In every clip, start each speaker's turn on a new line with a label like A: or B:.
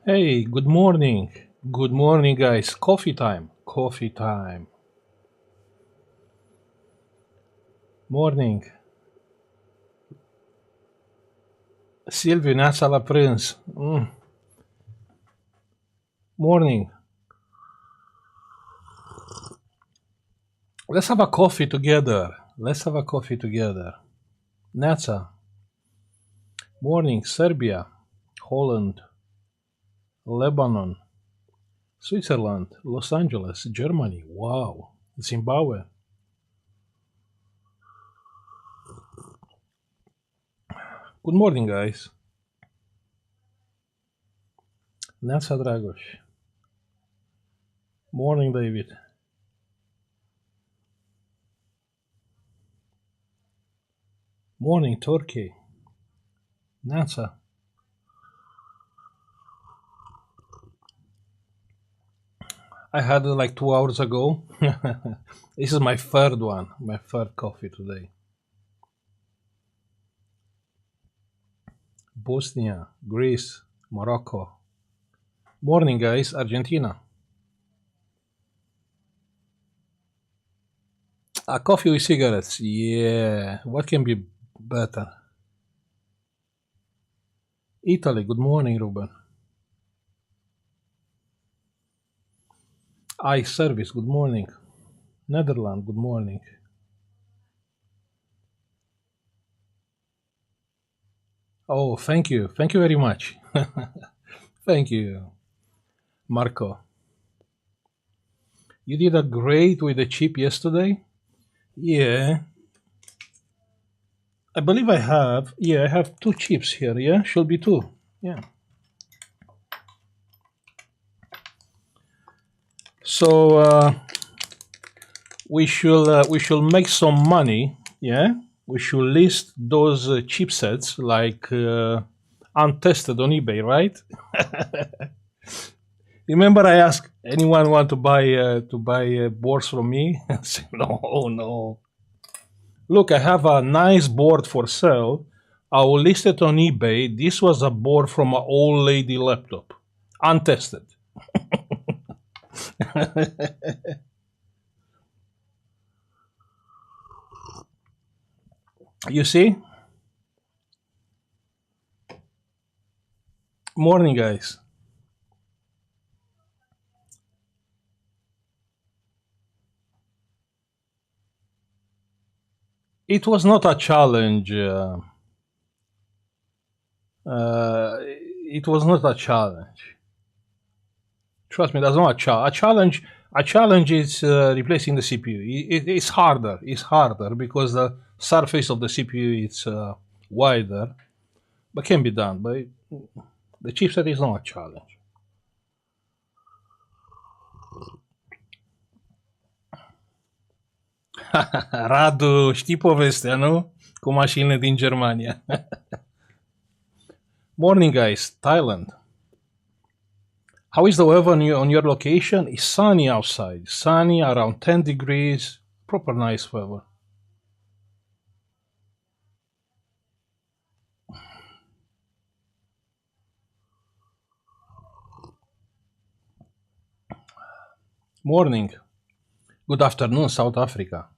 A: Hey, good morning. Good morning, guys. Coffee time. Coffee time. Morning. Silviu, neața la prânz. Morning. Let's have a coffee together. Let's have a coffee together. Neața. Morning. Serbia. Holland. Lebanon. Switzerland. Los Angeles. Germany. Wow. Zimbabwe. Good morning, guys. Neața, Dragoș. Morning, David. Morning, Turkey. Neața. I had it like 2 hours ago. This is my third one, my third coffee today. Bosnia, Greece, Morocco. Morning, guys, Argentina. A coffee with cigarettes. Yeah, what can be better? Italy, good morning, Ruben. iService, good morning. Netherlands, good morning. Oh, thank you. Thank you very much. Thank you, Marco. You did a great with the chip yesterday. Yeah. I believe I have. Yeah, I have two chips here. Yeah, should be two. Yeah. So we should make some money. Yeah, we should list those chipsets like untested on eBay, right? Remember, I asked anyone want to buy boards from me? I said, no, no. Look, I have a nice board for sale. I will list it on eBay. This was a board from an old lady laptop, untested. You see? Morning, guys. It was not a challenge. It was not a challenge. Trust me, that's not a challenge. A challenge is replacing the CPU. It's harder. It's harder because the surface of the CPU is wider, but can be done. But the chipset is not a challenge. Radu, știi povestea, nu? Cu mașinile din Germania. Morning, guys. Thailand. How is the weather on your location? It's sunny outside. Sunny, around 10 degrees. Proper nice weather. Morning. Good afternoon, South Africa.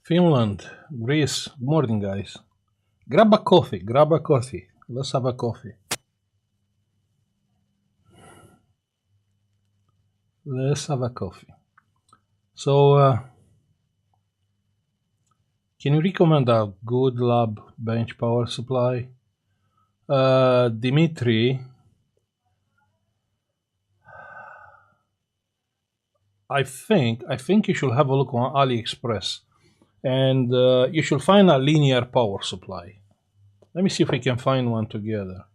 A: Finland, Greece. Good morning, guys. Grab a coffee. Grab a coffee. Let's have a coffee. Let's have a coffee. So, can you recommend a good lab bench power supply? Dimitri, I think you should have a look on AliExpress, and you should find a linear power supply. Let me see if we can find one together.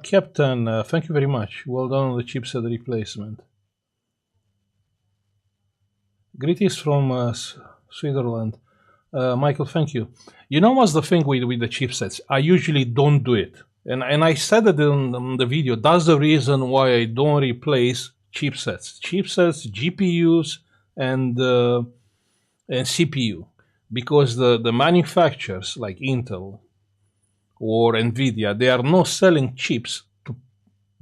A: Captain, thank you very much. Well done on the chipset replacement. Greetings from Switzerland. Michael, thank you. You know what's the thing with the chipsets? I usually don't do it. And I said it in the video. That's the reason why I don't replace chipsets, GPUs, and CPU, because the manufacturers like Intel or Nvidia, they are not selling chips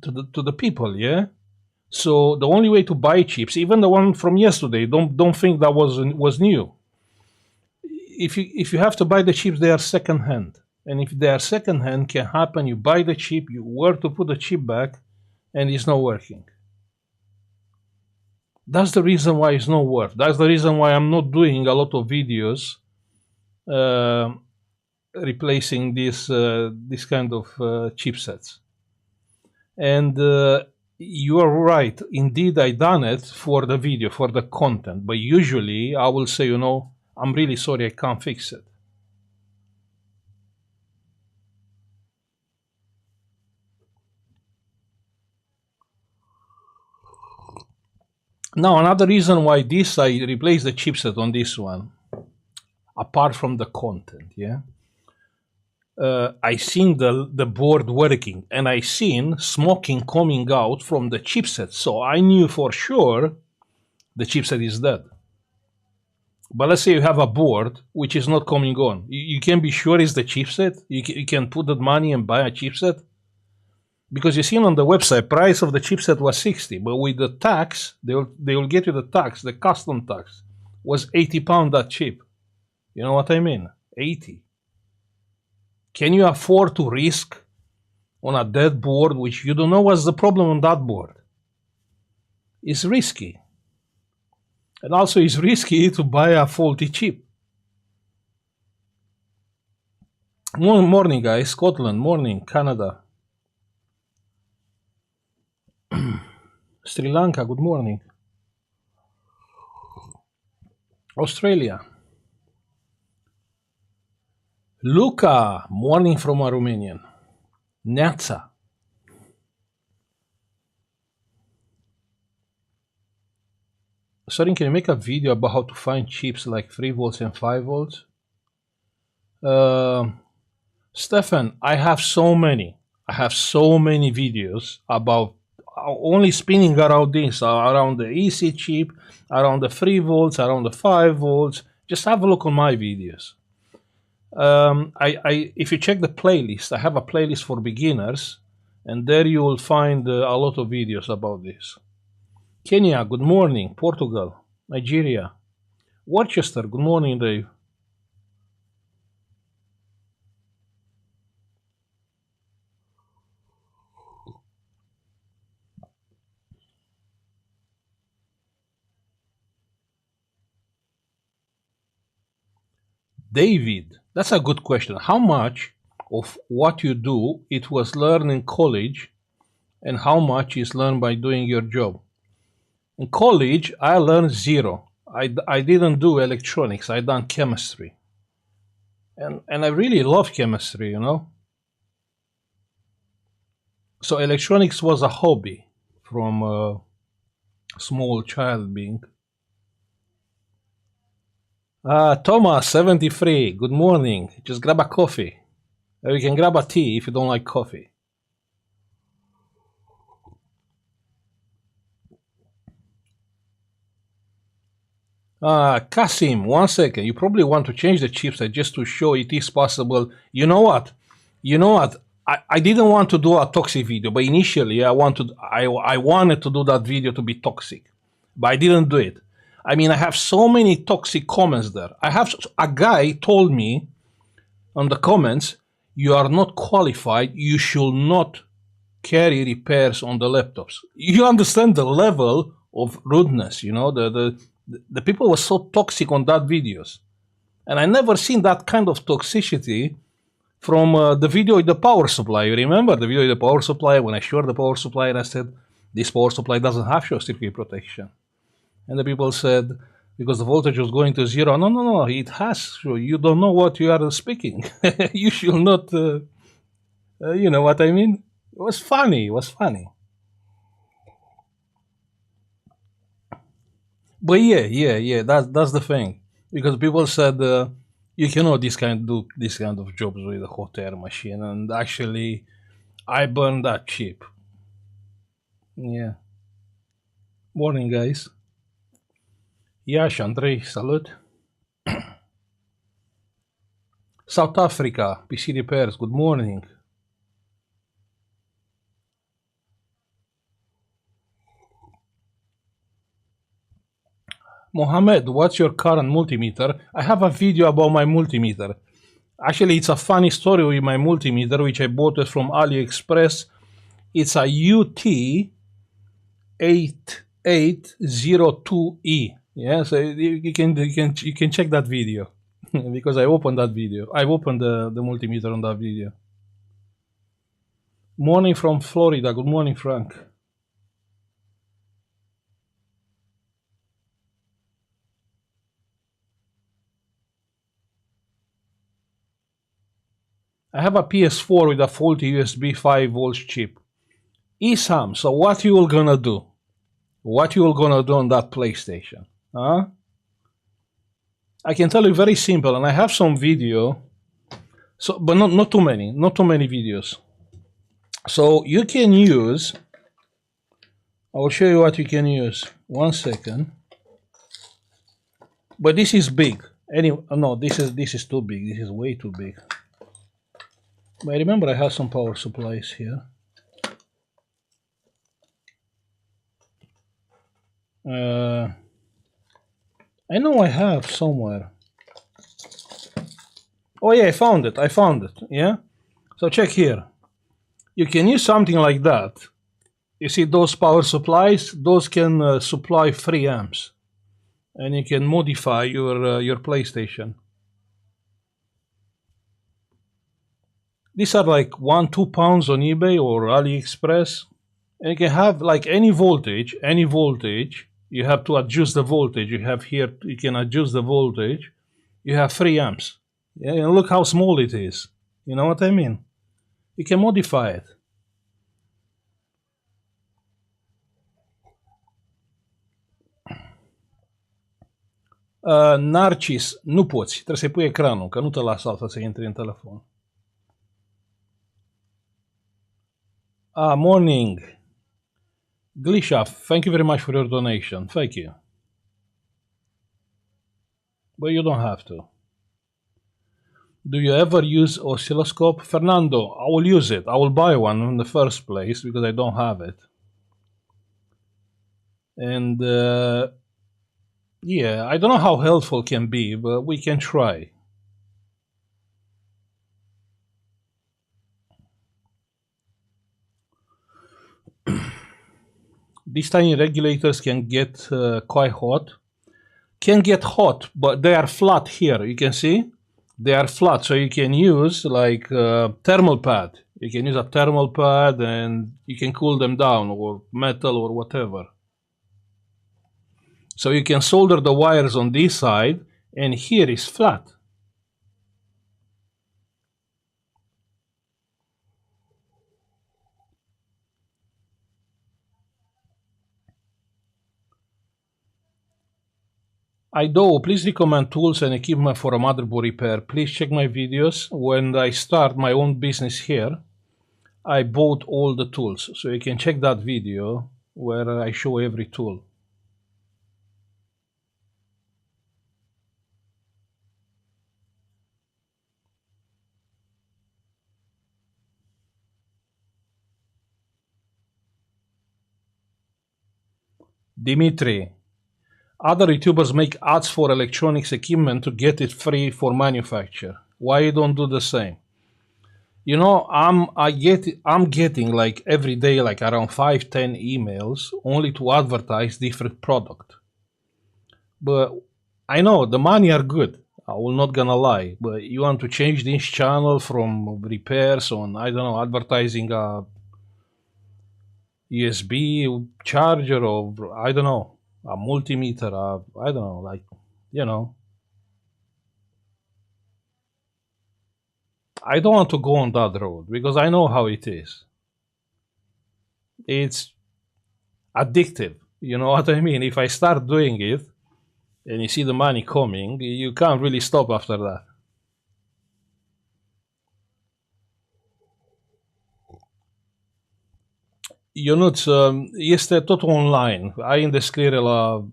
A: to the people, yeah. So the only way to buy chips, even the one from yesterday, don't think that was new. If you have to buy the chips, they are second hand. And if they are second hand, can happen. You buy the chip, you work to put the chip back, and it's not working. That's the reason why it's not work. That's the reason why I'm not doing a lot of videos replacing this kind of chipsets. And you are right. Indeed, I done it for the video, for the content. But usually, I will say, you know, I'm really sorry, I can't fix it. Now, another reason why I replaced the chipset on this one, apart from the content, yeah, I seen the board working, and I seen smoking coming out from the chipset, so I knew for sure the chipset is dead. But let's say you have a board which is not coming on. You can be sure it's the chipset. You can put that money and buy a chipset. Because you see on the website, price of the chipset was 60, but with the tax, they will get you the tax, the custom tax, was £80 that chip. You know what I mean? 80. Can you afford to risk on a dead board, which you don't know what's the problem on that board? It's risky. And also it's risky to buy a faulty chip. Morning, guys. Scotland, morning. Canada. Sri Lanka, good morning. Australia. Luca, morning from a Romanian. Neața. Sorin, can you make a video about how to find chips like 3 volts and 5 volts? Stefan, I have so many videos about only spinning around this, around the EC chip, around the 3 volts, around the 5 volts. Just have a look on my videos. If you check the playlist, I have a playlist for beginners, and there you will find a lot of videos about this. Kenya, good morning. Portugal, Nigeria. Worcester, good morning, Dave. David, that's a good question. How much of what you do, it was learned in college, and how much is learned by doing your job? In college, I learned zero. I didn't do electronics. I done chemistry. And I really love chemistry, you know. So electronics was a hobby from a small child being. Thomas, 73, good morning. Just grab a coffee. Or you can grab a tea if you don't like coffee. Kasim, 1 second. You probably want to change the chipset just to show it is possible. You know what? I didn't want to do a toxic video, but initially I wanted to do that video to be toxic, but I didn't do it. I mean, I have so many toxic comments there. I have a guy told me on the comments, you are not qualified. You should not carry repairs on the laptops. You understand the level of rudeness, you know, the people were so toxic on that videos. And I never seen that kind of toxicity from the video with the power supply. You remember the video with the power supply when I showed the power supply and I said, this power supply doesn't have short circuit protection. And the people said, because the voltage was going to zero. No, it has. You don't know what you are speaking. You should not, you know what I mean? It was funny. But yeah, that's the thing. Because people said, you cannot do this kind of jobs with a hot air machine. And actually, I burned that chip. Yeah. Morning, guys. Yash, Andrei, salut. South Africa, PC Repairs, good morning. Mohammed, what's your current multimeter? I have a video about my multimeter. Actually, it's a funny story with my multimeter, which I bought it from AliExpress. It's a UT8802E. Yeah, so you can check that video because I opened that video. I opened the multimeter on that video. Morning from Florida. Good morning, Frank. I have a PS4 with a faulty USB 5 volts chip. Isam, so what you all gonna do? What you all gonna do on that PlayStation? Huh? I can tell you very simple, and I have some video. So, but not too many videos. So you can use. I will show you what you can use. 1 second. But this is big. Anyway, no, this is too big. This is way too big. But I remember I have some power supplies here. I know I have somewhere. Oh yeah, I found it. Yeah. So check here. You can use something like that. You see those power supplies? Those can supply 3 amps, and you can modify your PlayStation. These are like £1-2 on eBay or AliExpress, and you can have like any voltage. You have to adjust the voltage. You have here. You can adjust the voltage. You have 3 amps. Yeah, and look how small it is. You know what I mean? You can modify it. Narcis, nu poți. Trebuie să-i pui ecranul, că nu te lasă altfel să intri în telefon. Morning. Glisha, thank you very much for your donation. Thank you. But you don't have to. Do you ever use oscilloscope? Fernando, I will use it. I will buy one in the first place because I don't have it. And yeah, I don't know how helpful it can be, but we can try. These tiny regulators can get quite hot. Can get hot, but they are flat here. You can see they are flat, so you can use like a thermal pad. You can use a thermal pad and you can cool them down, or metal or whatever. So you can solder the wires on this side, and here is flat. Ido, please recommend tools and equipment for a motherboard repair. Please check my videos. When I start my own business here, I bought all the tools. So you can check that video where I show every tool. Dimitri, other YouTubers make ads for electronics equipment to get it free for manufacture. Why you don't do the same? You know, I'm getting like every day like around 5-10 emails only to advertise different product. But I know the money are good. I will not gonna lie. But you want to change this channel from repairs on, I don't know, advertising a USB charger, or I don't know, a multimeter, I don't know, like, you know. I don't want to go on that road because I know how it is. It's addictive. You know what I mean? If I start doing it and you see the money coming, you can't really stop after that. Ionuț, este totul online. Ai în descriere la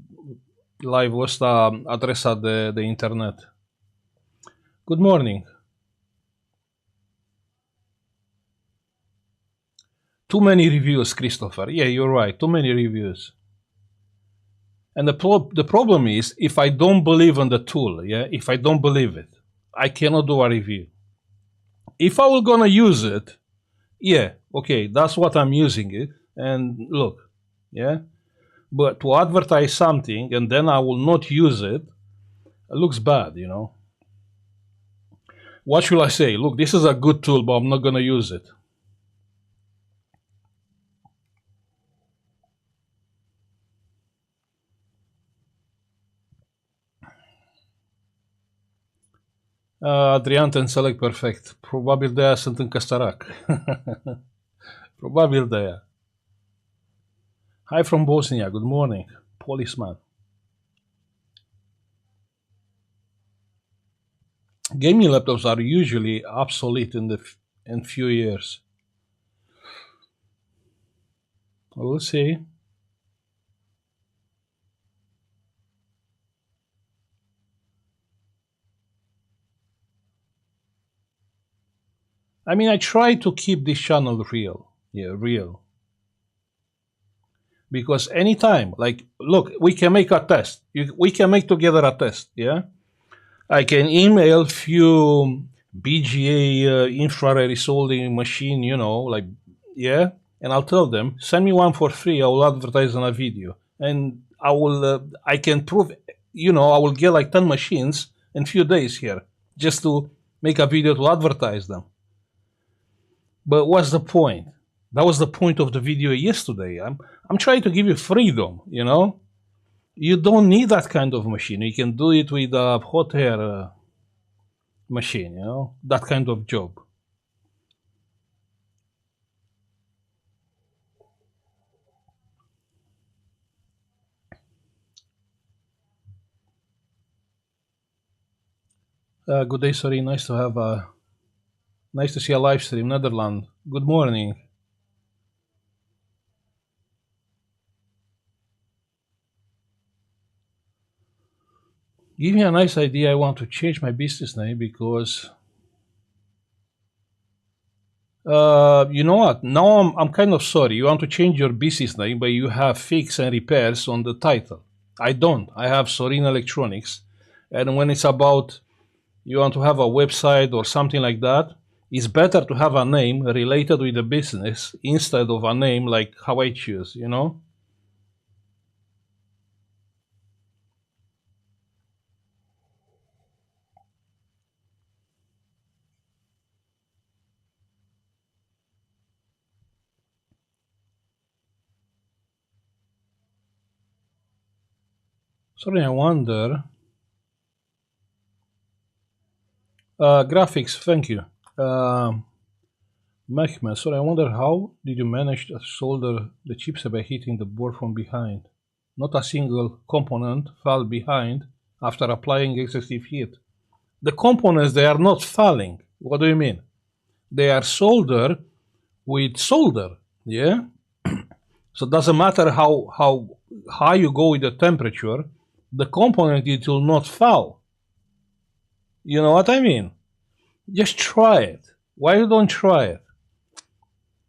A: live-ul ăsta adresa de internet. Good morning. Too many reviews, Christopher. Yeah, you're right. Too many reviews. And the problem is, if I don't believe in the tool, yeah, if I don't believe it, I cannot do a review. If I were gonna use it, yeah, okay, that's what I'm using it. And look, yeah. But to advertise something and then I will not use it, it looks bad, you know. What should I say? Look, this is a good tool, but I'm not gonna use it. Adrian, te înțeleg perfect. Probabil de aia sunt încă sărac. Probabil de aia. Hi from Bosnia. Good morning. Policeman. Gaming laptops are usually obsolete in few years. We'll see. I mean, I try to keep this channel real. Yeah, real. Because anytime, like, look, we can make a test. We can make together a test, yeah? I can email few BGA infrared resolding machine, you know, like, yeah? And I'll tell them, send me one for free, I will advertise on a video. And I can prove, you know, I will get like 10 machines in few days here, just to make a video to advertise them. But what's the point? That was the point of the video yesterday. I'm trying to give you freedom, you know? You don't need that kind of machine. You can do it with a hot air machine, you know? That kind of job. Good day, sorry. Nice to see a live stream, Netherlands. Good morning. Give me a nice idea. I want to change my business name because you know what? Now I'm kind of sorry. You want to change your business name, but you have fix and repairs on the title. I don't. I have Sorin Electronics, and when it's about you want to have a website or something like that, it's better to have a name related with the business instead of a name like how I choose, you know? Sorry, I wonder. Graphics, thank you. Mehmet, sorry, I wonder how did you manage to solder the chipset by hitting the board from behind? Not a single component fell behind after applying excessive heat. The components, they are not falling. What do you mean? They are soldered with solder, yeah? So it doesn't matter how high you go with the temperature, the component, it will not fall. You know what I mean? Just try it. Why you don't try it?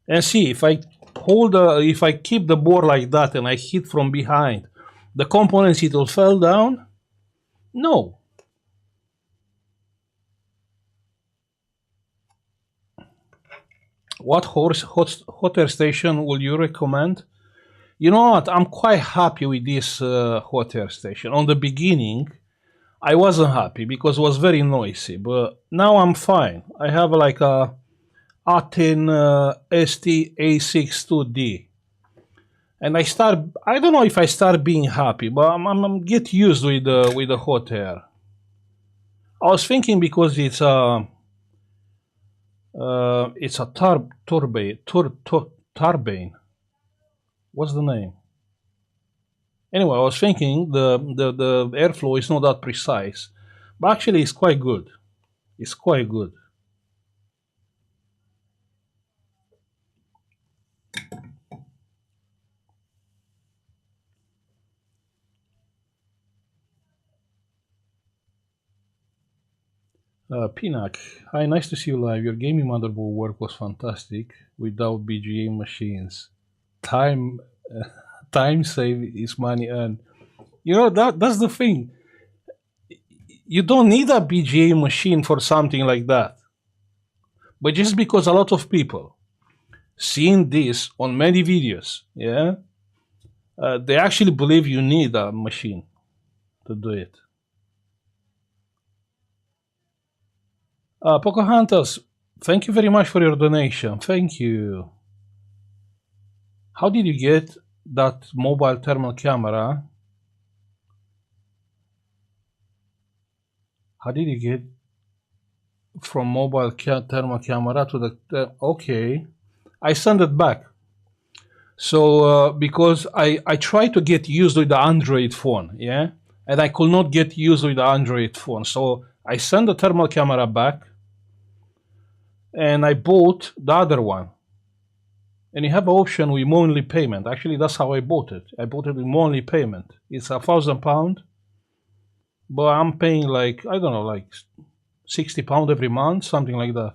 A: And see, if I keep the board like that and I hit from behind, the components, it will fall down? No. What hot air station will you recommend? You know what? I'm quite happy with this hot air station. On the beginning, I wasn't happy because it was very noisy, but now I'm fine. I have like a Aten ST-A62D. And I don't know if I start being happy, but I'm get used with the hot air. I was thinking because it's a turbine. What's the name? Anyway, I was thinking the airflow is not that precise, but actually it's quite good. It's quite good. Pinak, hi, nice to see you live. Your gaming motherboard work was fantastic without BGA machines. Time, time save is money earned. You know that's the thing. You don't need a BGA machine for something like that. But just because a lot of people seeing this on many videos, yeah, they actually believe you need a machine to do it. Pocahontas, thank you very much for your donation. Thank you. How did you get that mobile thermal camera? How did you get from mobile thermal camera to the okay? I sent it back. So because I tried to get used with the Android phone, yeah, and I could not get used with the Android phone. So I sent the thermal camera back, and I bought the other one. And you have an option with monthly payment. Actually, that's how I bought it. I bought it with monthly payment. It's £1,000, but I'm paying like I don't know, like £60 every month, something like that.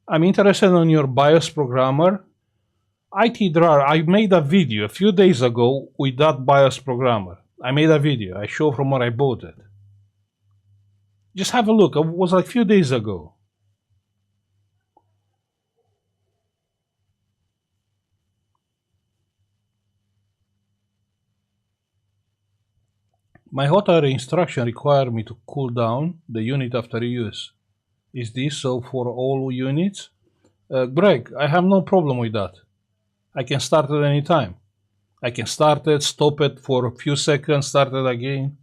A: I'm interested in your BIOS programmer. ITDRAR, I made a video a few days ago with that BIOS programmer. I made a video. I show from where I bought it. Just have a look. It was like a few days ago. My hot air instruction require me to cool down the unit after use. Is this so for all units? Greg, I have no problem with that. I can start at any time. I can start it, stop it for a few seconds, start it again.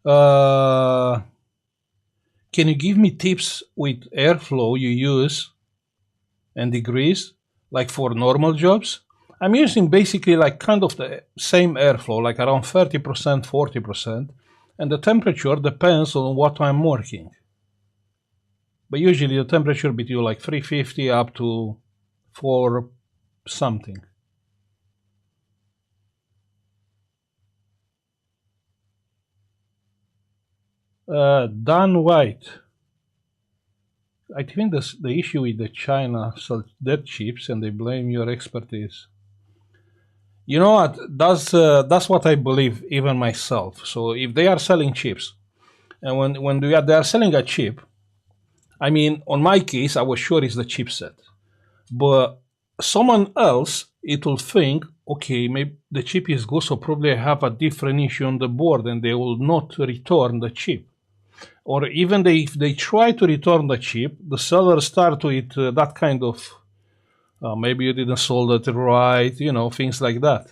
A: Can you give me tips with airflow you use and degrees, like for normal jobs? I'm using basically like kind of the same airflow, like around 30%, 40%, and the temperature depends on what I'm working. But usually the temperature between like 350 up to 4 something. Dan White. I think the issue with the China sells their chips and they blame your expertise. You know what? That's what I believe even myself. So if they are selling chips, and when they are selling a chip, I mean, on my case, I was sure it's the chipset, but someone else it will think, okay, maybe the chip is good, so probably I have a different issue on the board, and they will not return the chip. Or even if they try to return the chip, the seller start with that kind of maybe you didn't solder it right, you know, things like that.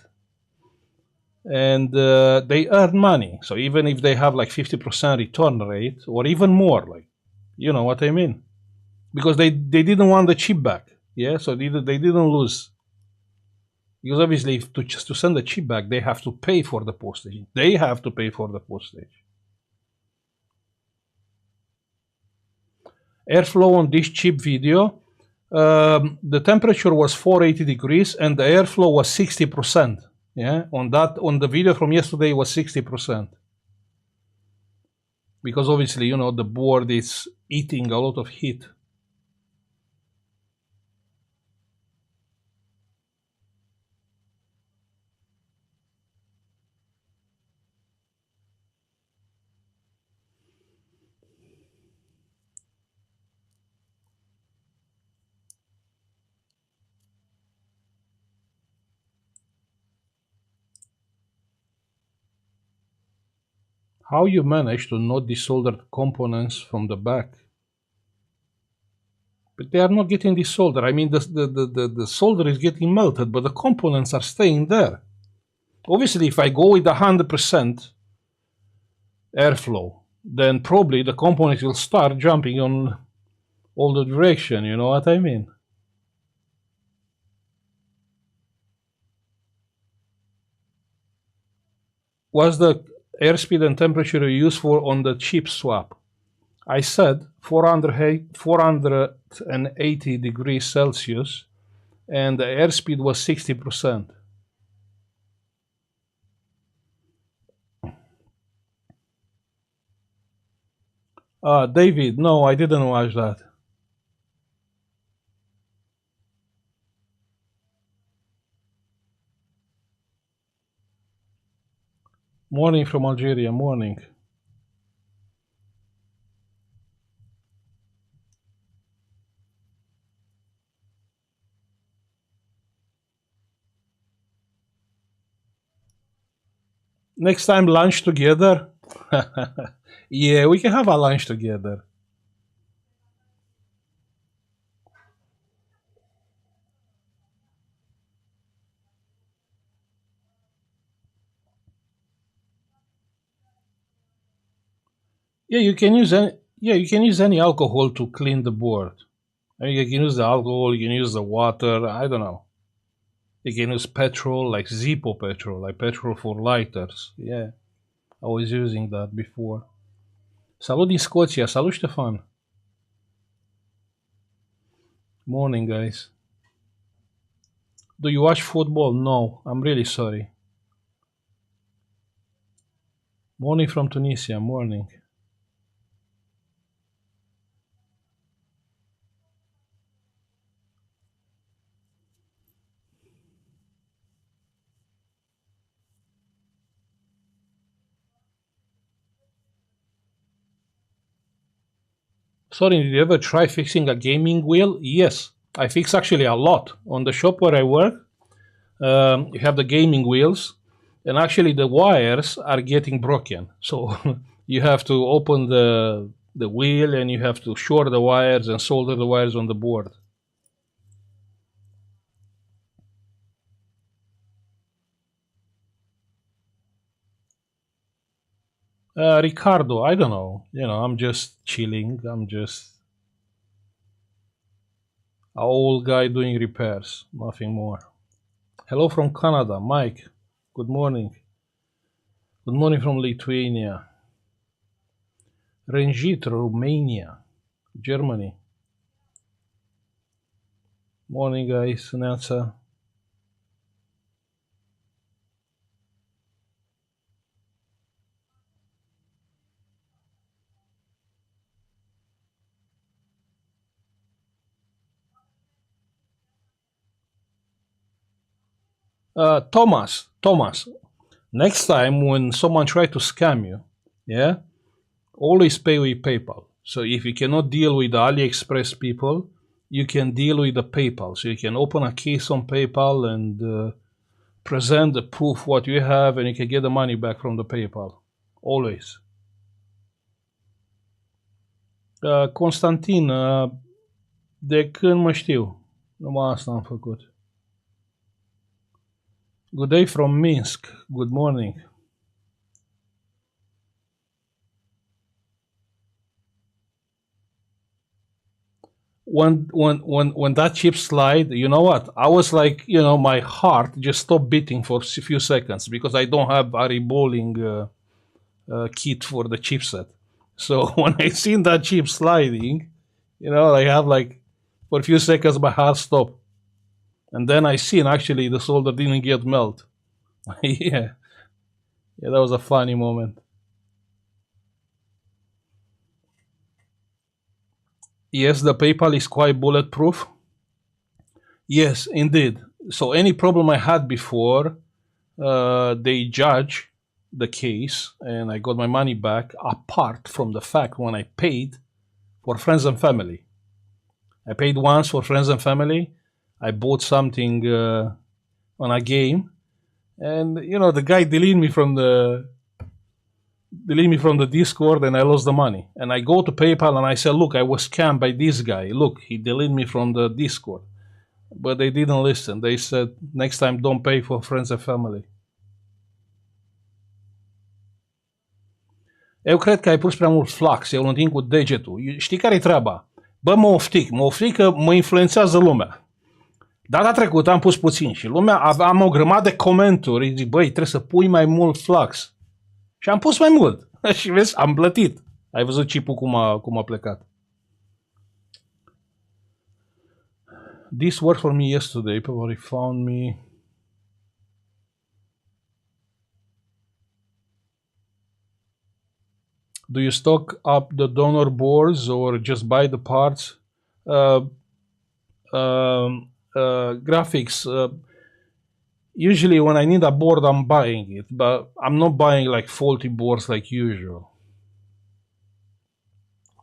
A: And they earn money. So even if they have like 50% return rate or even more, like, you know what I mean? Because they didn't want the chip back. Yeah, so they didn't lose. Because obviously, just to send the chip back, they have to pay for the postage. They have to pay for the postage. Airflow on this chip video, the temperature was 480 degrees and the airflow was 60%. Yeah, on the video from yesterday was 60%. Because obviously, you know, the board is eating a lot of heat. How you manage to not desolder components from the back? But they are not getting desoldered. I mean, the solder is getting melted, but the components are staying there. Obviously, if I go with 100% airflow, then probably the components will start jumping on all the direction, you know what I mean? What's the airspeed and temperature you use for on the chip swap? I said 480 degrees Celsius, and the airspeed was 60%. David, no, I didn't watch that. Morning from Algeria, morning. Next time, lunch together? Yeah, we can have a lunch together. Yeah, you can use any alcohol to clean the board. I mean, you can use the alcohol, you can use the water, I don't know. You can use petrol, like Zippo petrol, like petrol for lighters. Yeah, I was using that before. Salut din Scoția, salut Ștefan. Morning, guys. Do you watch football? No, I'm really sorry. Morning from Tunisia, morning. Sorry, did you ever try fixing a gaming wheel? Yes, I fix actually a lot. On the shop where I work, you have the gaming wheels, and actually the wires are getting broken. So you have to open the wheel and you have to short the wires and solder the wires on the board. Ricardo, I don't know. I'm just chilling. I'm just an old guy doing repairs, nothing more. Hello from Canada, Mike. Good morning. Good morning from Lithuania. Rangit, Romania, Germany. Morning, guys. Neața. Thomas, next time when someone try to scam you, yeah, always pay with PayPal. So if you cannot deal with the AliExpress people, you can deal with the PayPal. So you can open a case on PayPal and present the proof what you have, and you can get the money back from the PayPal. Always. Constantin, de când mă știu, numai asta am făcut. Good day from Minsk. Good morning. When that chip slide, you know what? I was like, my heart just stopped beating for a few seconds because I don't have a rebolling kit for the chipset. So when I seen that chip sliding, I have like for a few seconds my heart stopped. And then I seen actually the solder didn't get melt. Yeah, that was a funny moment. Yes, the PayPal is quite bulletproof. Yes, indeed. So any problem I had before, they judge the case and I got my money back, apart from the fact when I paid for friends and family. I paid once for friends and family. I bought something on a game, and the guy deleted me from the Discord, and I lost the money. And I go to PayPal and I said, look, I was scammed by this guy. Look, he deleted me from the Discord. But they didn't listen. They said, next time don't pay for friends and family. Eu cred că ai pus prea mult flux, eu îl întind cu degetul. Știi care e treaba? Bă, mă oftic că mă influențează lumea. Data trecută am pus puțin și lumea am o grămadă de comentarii, zic, băi, trebuie să pui mai mult flux. Și am pus mai mult. Și vezi, am plătit. Ai văzut chipul cum a plecat. This worked for me yesterday. People found me. Do you stock up the donor boards or just buy the parts? Graphics. Usually when I need a board, I'm buying it, but I'm not buying like faulty boards like usual.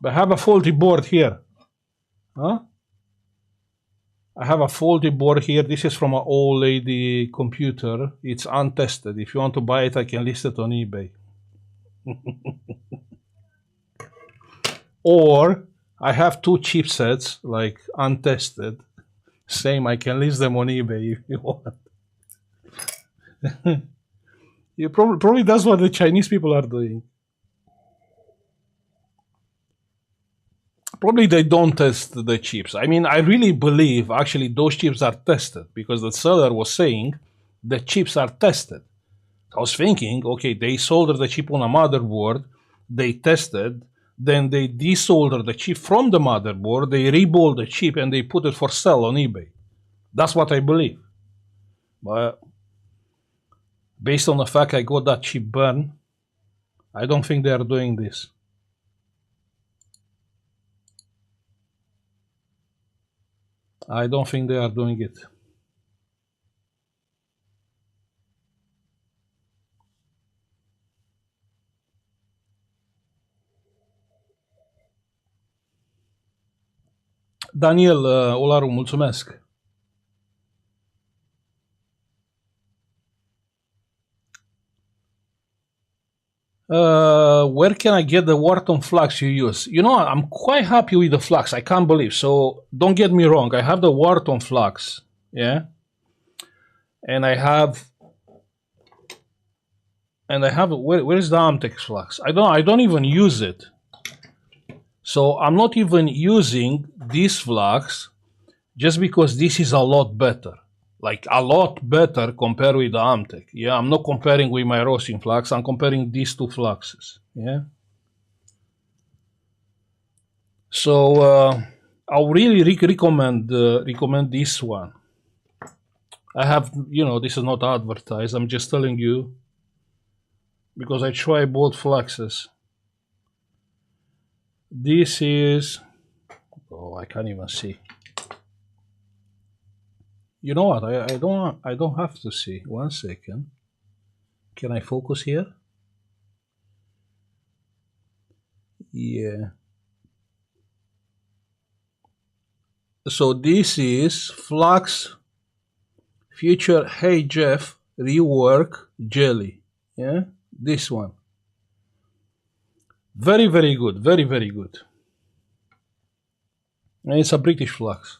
A: But I have a faulty board here. Huh? I have a faulty board here. This is from an old lady computer. It's untested. If you want to buy it, I can list it on eBay. Or I have two chipsets, like untested. Same, I can list them on eBay if you want. You probably that's what the Chinese people are doing. Probably they don't test the chips. I mean, I really believe actually those chips are tested because the seller was saying the chips are tested. I was thinking, okay, they soldered the chip on a motherboard, they tested, then they desoldered the chip from the motherboard, they reballed the chip and they put it for sale on eBay. That's what I believe. But based on the fact I got that chip burned, I don't think they are doing this. I don't think they are doing it. Daniel Olaru, mulțumesc. Where can I get the Wharton flux you use? You know, I'm quite happy with the flux. I can't believe. So don't get me wrong. I have the Wharton flux, yeah, and I have where is the Amtex flux? I don't even use it. So I'm not even using this flux just because this is a lot better. Like a lot better compared with the Amtech. Yeah, I'm not comparing with my Rosin flux. I'm comparing these two fluxes. Yeah. So I'll really recommend this one. I have, you know, this is not advertised. I'm just telling you because I try both fluxes. This is, oh, I can't even see. You know what? I don't have to see. 1 second. Can I focus here? Yeah. So this is Flux Future Hey Jeff Rework Jelly. Yeah, this one. Very, very good. Very, very good. And it's a British flux.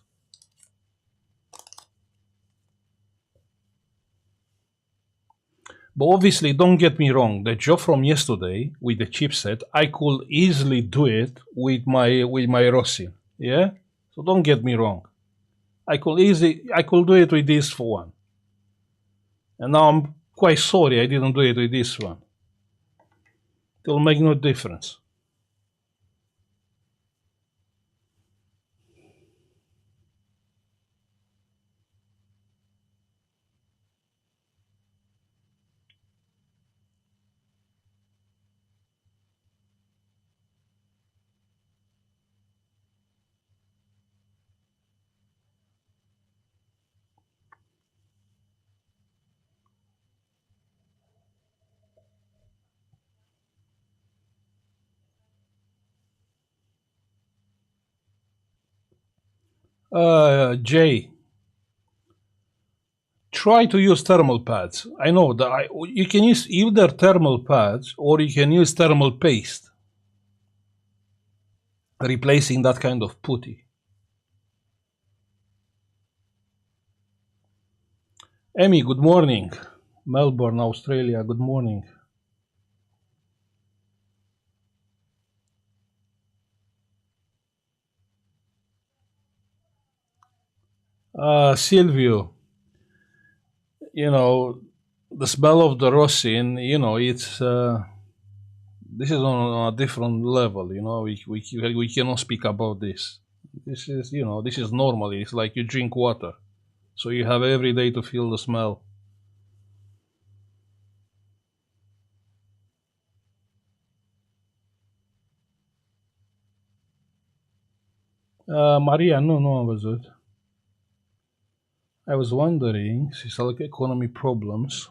A: But obviously, don't get me wrong. The job from yesterday with the chipset, I could easily do it with my Rosin. Yeah. So don't get me wrong. I could do it with this one. And now I'm quite sorry I didn't do it with this one. It'll make no difference. Jay, try to use thermal pads. I know that you can use either thermal pads or you can use thermal paste, replacing that kind of putty. Emmy, good morning. Melbourne, Australia, good morning. Silvio, you know, the smell of the rosin, you know, it's This is on a different level, you know. We cannot speak about this. This is, you know, this is normally. It's like you drink water, so you have every day to feel the smell. Maria, nu am văzut. I was wondering, like economy problems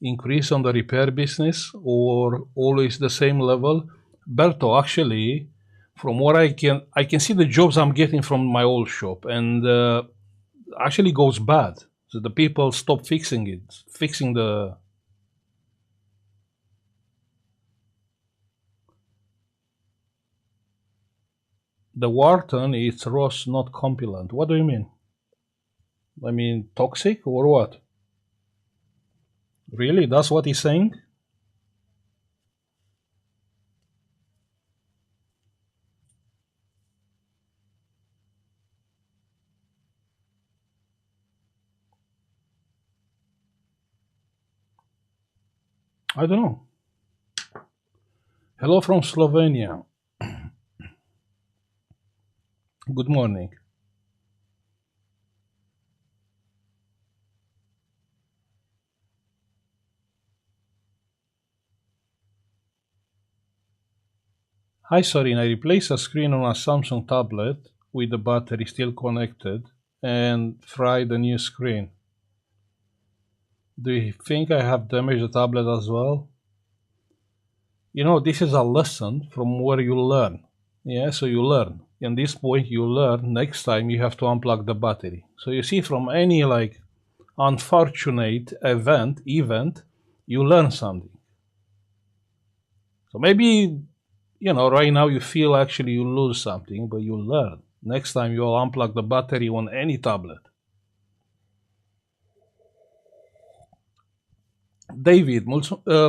A: increase on the repair business or always the same level? Berto, actually, from what I can see the jobs I'm getting from my old shop, and actually goes bad. So the people stop fixing it, fixing the Wharton. It's Ross, not compilant. What do you mean? I mean toxic or what? Really? That's what he's saying? I don't know. Hello from Slovenia. Good morning. Hi Sorin, I replaced a screen on a Samsung tablet with the battery still connected and fried the new screen. Do you think I have damaged the tablet as well? You know, this is a lesson from where you learn. Yeah, so you learn. And this point you learn, next time you have to unplug the battery. So you see, from any like unfortunate event, you learn something. So maybe, you know, right now you feel actually you lose something, but you learn. Next time you'll unplug the battery on any tablet. David,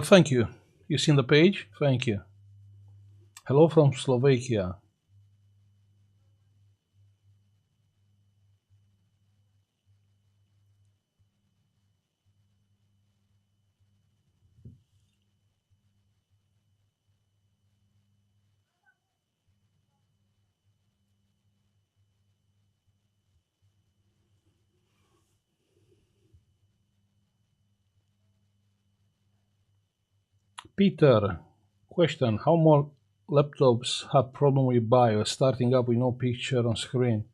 A: thank you. You seen the page? Thank you. Hello from Slovakia. Peter, question: how more laptops have problem with BIOS starting up with no picture on screen?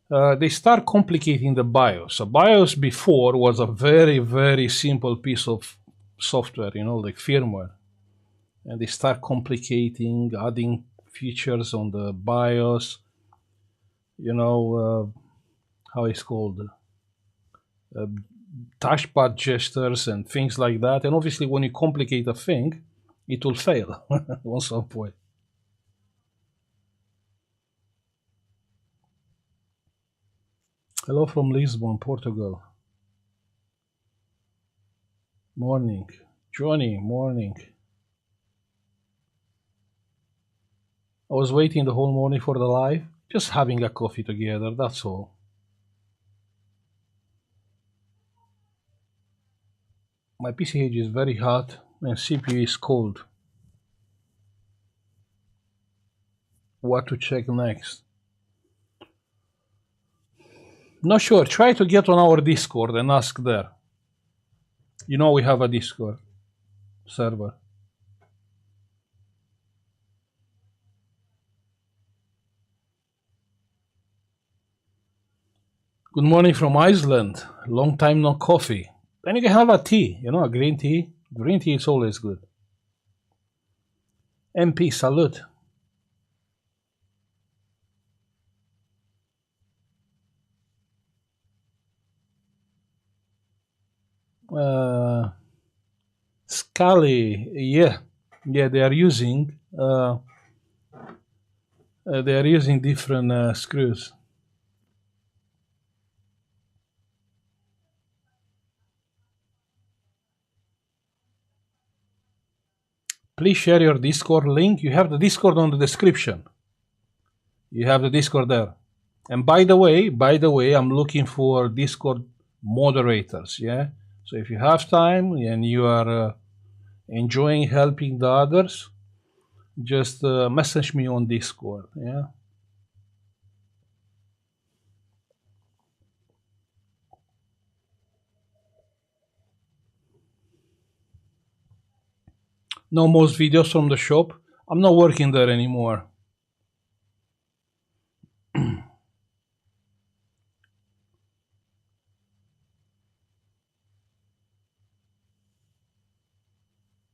A: They start complicating the BIOS. A BIOS before was a very simple piece of software, you know, like firmware, and they start complicating, adding features on the BIOS. You know, how it's called, touchpad gestures and things like that. And obviously, when you complicate a thing, it will fail at some point. Hello from Lisbon, Portugal. Morning. Johnny, morning. I was waiting the whole morning for the live, just having a coffee together, that's all. My PCH is very hot and CPU is cold. What to check next? Not sure. Try to get on our Discord and ask there. You know we have a Discord server. Good morning from Iceland. Long time no coffee. Then you can have a tea, you know, a green tea. Green tea is always good. MP, salute. Scully, yeah, they are using different screws. Please share your Discord link. You have the Discord on the description. You have the Discord there. And by the way, I'm looking for Discord moderators. Yeah. So if you have time and you are enjoying helping the others, just message me on Discord. Yeah. No most videos from the shop. I'm not working there anymore.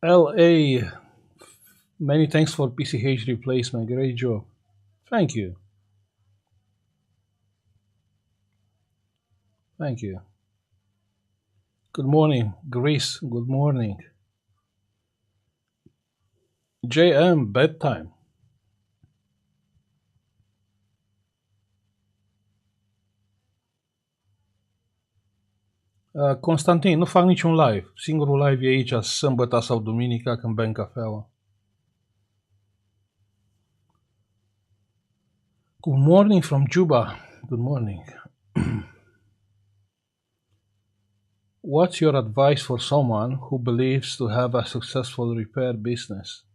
A: LA, many thanks for PCH replacement. Great job. Thank you. Thank you. Good morning, Greece. Good morning. JM, bedtime. Constantin, nu fac niciun live. Singurul live e aici, sâmbătă sau duminica, când bem cafeaua. Good morning from Juba. Good morning. What's your advice for someone who believes to have a successful repair business?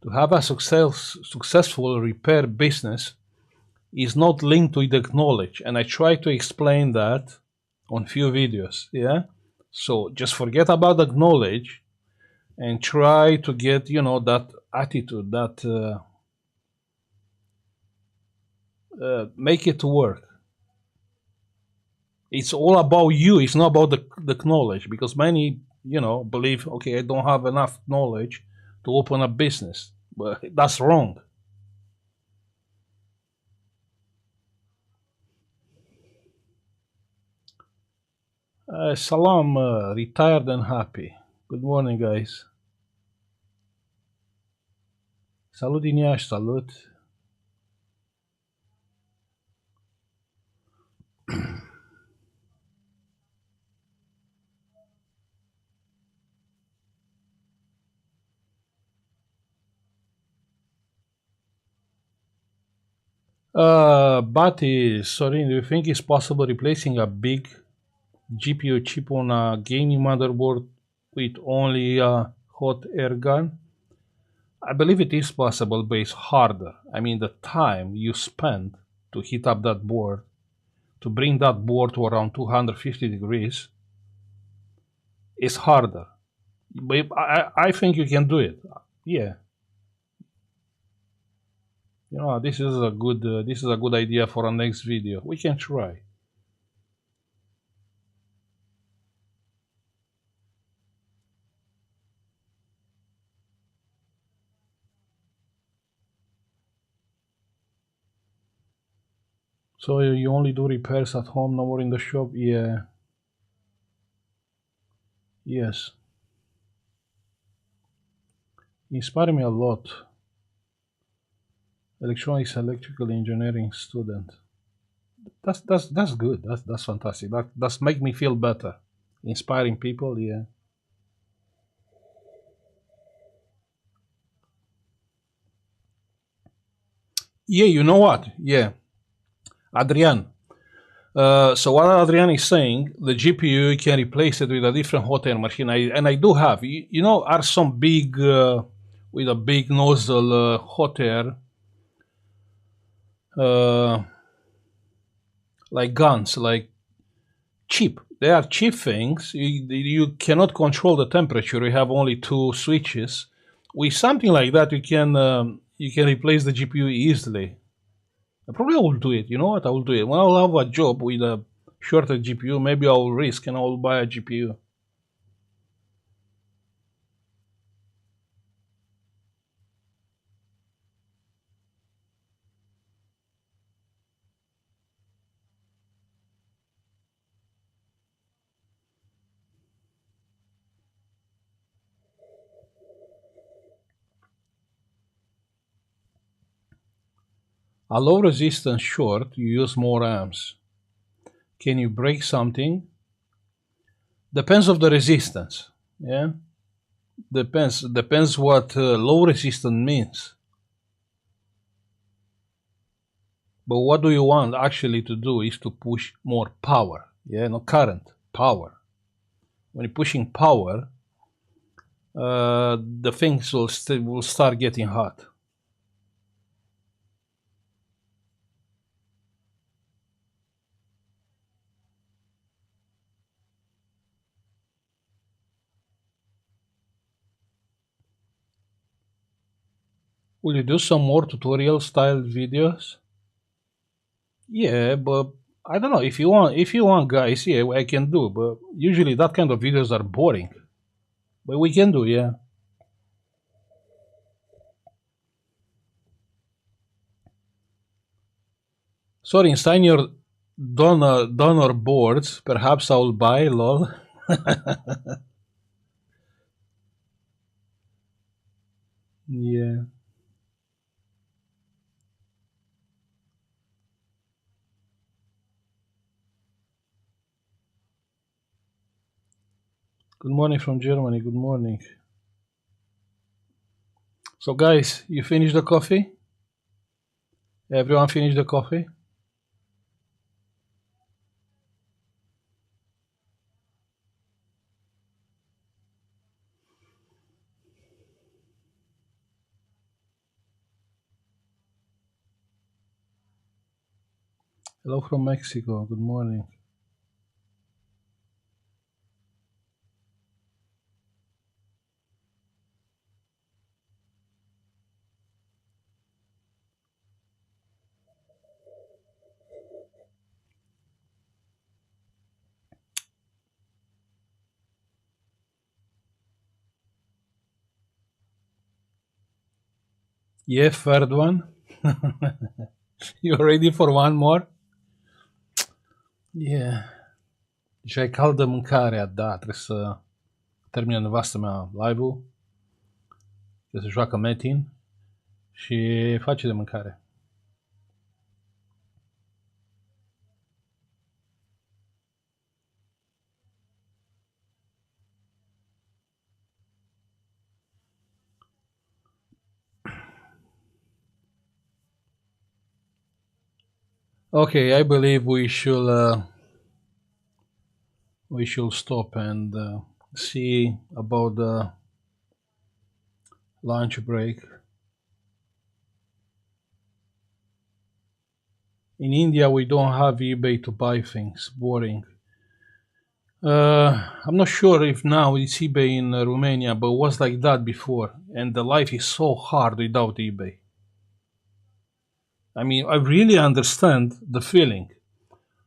A: To have a successful repair business is not linked with the knowledge, and I try to explain that on few videos. Yeah, so just forget about the knowledge and try to get that attitude, that make it work. It's all about you. It's not about the knowledge, because many believe, okay, I don't have enough knowledge to open a business, but that's wrong. Salam, retired and happy. Good morning, guys. Salut din Iași, salut. Bati, Sorin, do you think it's possible replacing a big GPU chip on a gaming motherboard with only a hot air gun? I believe it is possible, but it's harder. I mean, the time you spend to heat up that board, to bring that board to around 250 degrees, is harder. But I think you can do it. Yeah. This is a good idea for our next video. We can try. So you only do repairs at home, no more in the shop? Yeah. Yes. Inspired me a lot. Electronics, electrical engineering student. That's good. That's fantastic. That's make me feel better. Inspiring people, yeah. Yeah, you know what? Yeah. Adrian. So what Adrian is saying, the GPU can replace it with a different hot air machine. I do have. Are some big, with a big nozzle hot air, like guns, like cheap. They are cheap things. You cannot control the temperature. You have only two switches. With something like that, you can replace the GPU easily. Probably I will do it. You know what? I will do it. When I'll have a job with a shorter GPU, maybe I will risk and I will buy a GPU. A low resistance short, you use more amps. Can you break something? Depends of the resistance. Yeah, depends what low resistance means. But what do you want actually to do is to push more power. Yeah, not current, power. When you're pushing power, the things will start getting hot. Will you do some more tutorial style videos? Yeah, but I don't know if you want. If you want, guys, yeah, I can do. But usually that kind of videos are boring. But we can do, yeah. Sorry, sign your donor boards. Perhaps I'll buy. Lol. Yeah. Good morning from Germany. Good morning. So, guys, you finished the coffee? Everyone finished the coffee? Hello from Mexico. Good morning. Yeah, third one. You ready for one more? Yeah. Și ai caldă mâncarea, da, trebuie să termină nevastă mea live-ul, că se joacă Metin și face de mâncare. Okay, I believe we should stop and see about the lunch break. In India, we don't have eBay to buy things. Boring. I'm not sure if now it's eBay in Romania, but it was like that before, and the life is so hard without eBay. I mean, I really understand the feeling.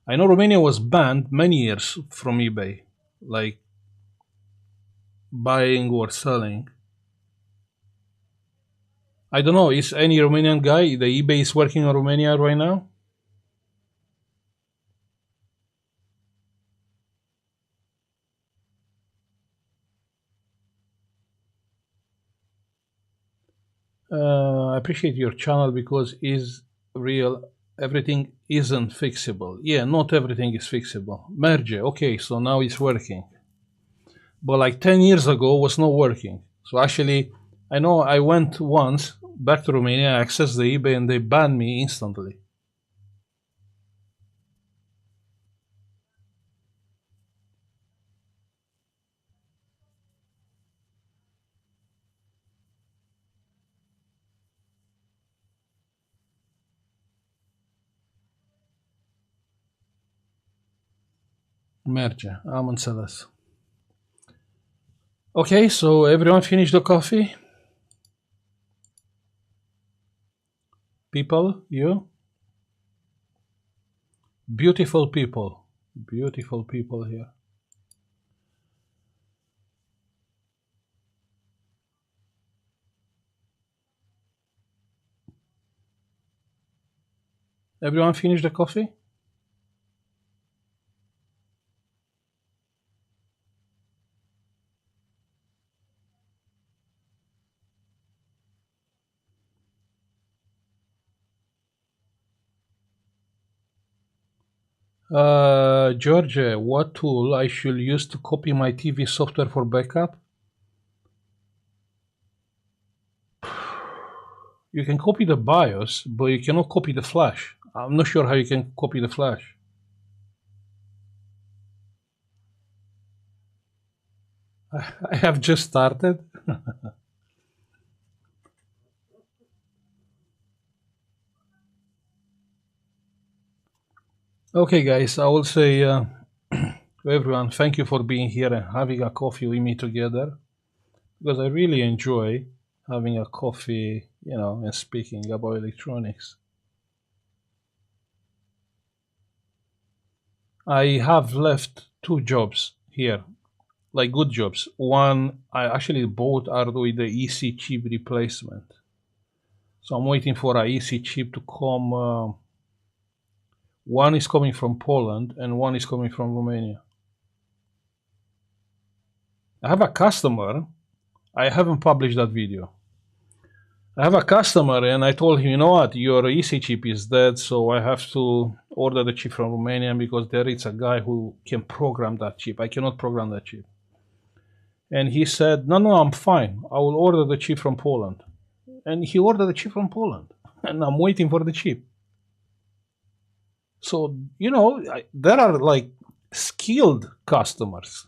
A: I know Romania was banned many years from eBay, like buying or selling. I don't know, is any Romanian guy, the eBay is working in Romania right now? I appreciate your channel because is real. Everything isn't fixable. Yeah, not everything is fixable. Merge, okay, so now it's working. But like 10 years ago was not working. So actually, I know I went once back to Romania, accessed the eBay, and they banned me instantly. Merge, am înțeles. Okay, so everyone finished the coffee? People, you? Beautiful people. Beautiful people here. Everyone finished the coffee? George, what tool I should use to copy my TV software for backup? You can copy the BIOS, but you cannot copy the flash. I'm not sure how you can copy the flash. I have just started. Okay, guys, I will say to everyone, thank you for being here and having a coffee with me together because I really enjoy having a coffee, and speaking about electronics. I have left two jobs here, like good jobs. One, I actually bought Arduino the EC chip replacement. So I'm waiting for a EC chip to come. One is coming from Poland and one is coming from Romania. I have a customer. I haven't published that video. I have a customer and I told him, you know what, your EC chip is dead, so I have to order the chip from Romania because there is a guy who can program that chip. I cannot program that chip. And he said, no, no, I'm fine. I will order the chip from Poland. And he ordered the chip from Poland. And I'm waiting for the chip. So, there are like skilled customers.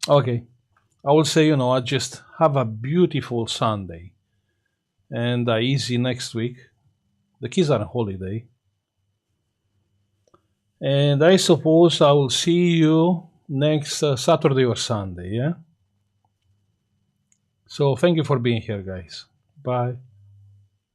A: Okay. I will say, I just have a beautiful Sunday and easy next week. The kids are on holiday. And I suppose I will see you next Saturday or Sunday, yeah? So thank you for being here, guys. Bye.